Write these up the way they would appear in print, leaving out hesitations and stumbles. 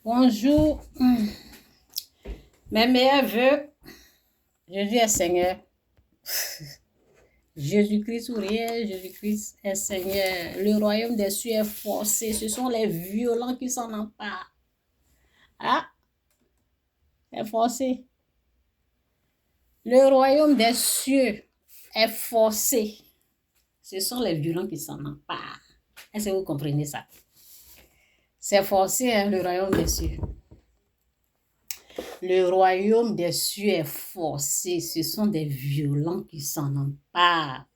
Bonjour, mes meilleurs voeux. Jésus est Seigneur. Jésus-Christ ou rien, Jésus-Christ est Seigneur. Le royaume des cieux est forcé. Ce sont les violents qui s'en emparent. Ah, c'est forcé. Le royaume des cieux est forcé. Ce sont les violents qui s'en emparent. Est-ce que vous comprenez ça? C'est forcé, hein, le royaume des cieux. Le royaume des cieux est forcé. Ce sont des violents qui s'en emparent.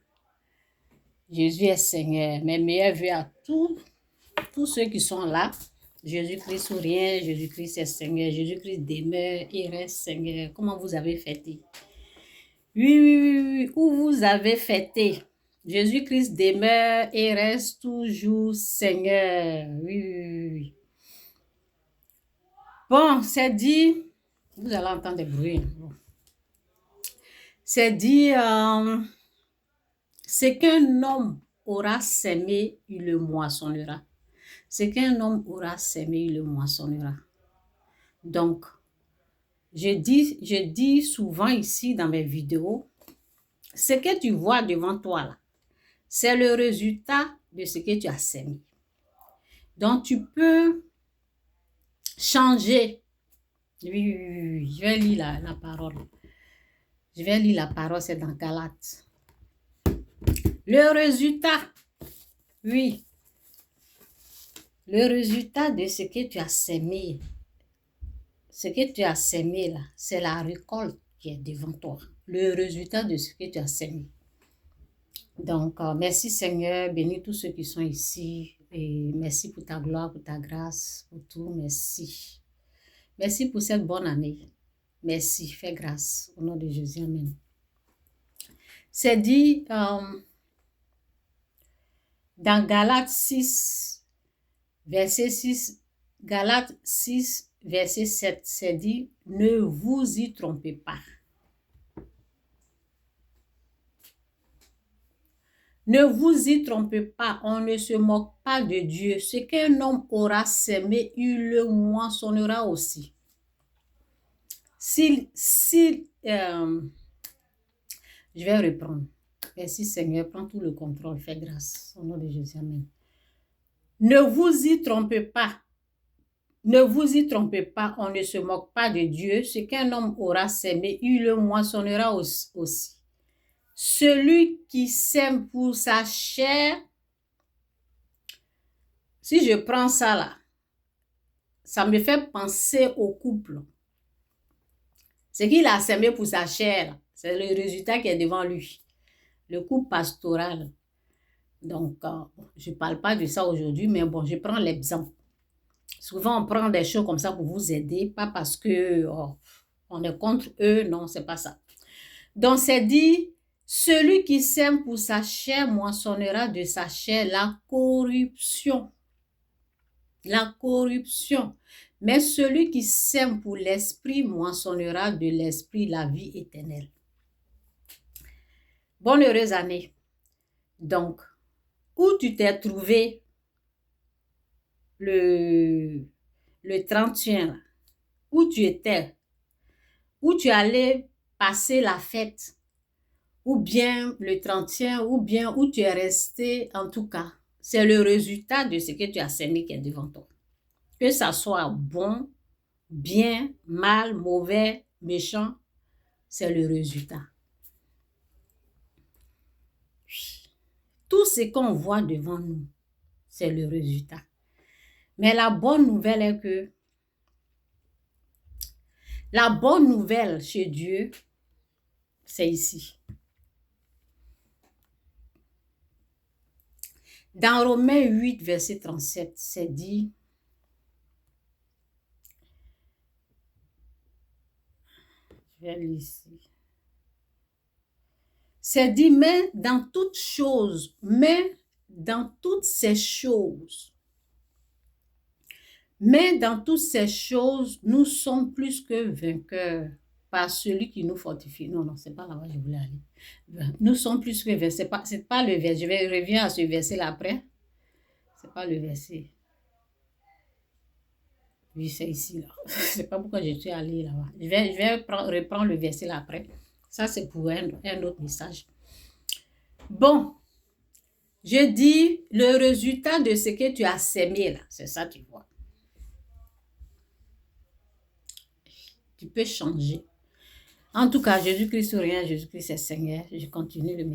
Jésus est Seigneur. Mes meilleurs vœux à tous ceux qui sont là. Jésus-Christ ou rien, Jésus-Christ est Seigneur. Jésus-Christ demeure et reste Seigneur. Comment vous avez fêté? Oui. Où vous avez fêté? Jésus-Christ demeure et reste toujours Seigneur. Oui. Bon, c'est dit. Vous allez entendre des bruits. Bon. C'est dit, ce qu'un homme aura sémé, il le moissonnera. Ce qu'un homme aura sémé, il le moissonnera. Donc, je dis souvent ici dans mes vidéos, ce que tu vois devant toi là, c'est le résultat de ce que tu as sémé. Donc, tu peux changer. Oui, je vais lire la parole. Je vais lire la parole, c'est dans Galates. Le résultat, oui, le résultat de ce que tu as sémé, là, c'est la récolte qui est devant toi. Le résultat de ce que tu as sémé. Donc, merci Seigneur, bénis tous ceux qui sont ici. Et merci pour ta gloire, pour ta grâce, pour tout. Merci. Merci pour cette bonne année. Merci, fais grâce. Au nom de Jésus, amen. C'est dit dans Galates 6, verset 6, Galates 6, verset 7, c'est dit, ne vous y trompez pas. Ne vous y trompez pas, on ne se moque pas de Dieu. Ce qu'un homme aura sémé, il le moissonnera aussi. Je vais reprendre. Merci Seigneur, prends tout le contrôle, fais grâce. Au nom de Jésus, amen. Ne vous y trompez pas. Ne vous y trompez pas, on ne se moque pas de Dieu. Ce qu'un homme aura sémé, il le moissonnera aussi. Celui qui sème pour sa chair, si je prends ça là, ça me fait penser au couple. Ce qu'il a sémé pour sa chair, c'est le résultat qui est devant lui. Le couple pastoral. Donc, je ne parle pas de ça aujourd'hui, mais bon, je prends l'exemple. Souvent, on prend des choses comme ça pour vous aider, pas parce que on est contre eux, non, c'est pas ça. Donc, c'est dit, celui qui sème pour sa chair moissonnera de sa chair la corruption. La corruption. Mais celui qui sème pour l'esprit moissonnera de l'esprit la vie éternelle. Bonne heureuse année. Donc, où tu t'es trouvé le 31, là, où tu étais, où tu allais passer la fête, ou bien le 31, ou bien où tu es resté, en tout cas, c'est le résultat de ce que tu as sémé qui est devant toi. Que ça soit bon, bien, mal, mauvais, méchant, c'est le résultat. Tout ce qu'on voit devant nous, c'est le résultat. Mais la bonne nouvelle est que la bonne nouvelle chez Dieu, c'est ici. Dans Romains 8, verset 37, c'est dit, je vais lire ici. C'est dit, mais dans toutes ces choses, nous sommes plus que vainqueurs par celui qui nous fortifie. Non, c'est pas là-bas que je voulais aller. Nous sommes plus que vainqueurs. C'est pas le verset. Je reviens à ce verset là après. C'est pas le verset. Oui, c'est ici, là. C'est pas pourquoi je suis allée là-bas. Je vais reprendre le verset là après. Ça, c'est pour un autre message. Bon, je dis le résultat de ce que tu as sémé là. C'est ça, tu vois. Tu peux changer. En tout cas, Jésus-Christ rien, Jésus-Christ est Seigneur. Je continue le message.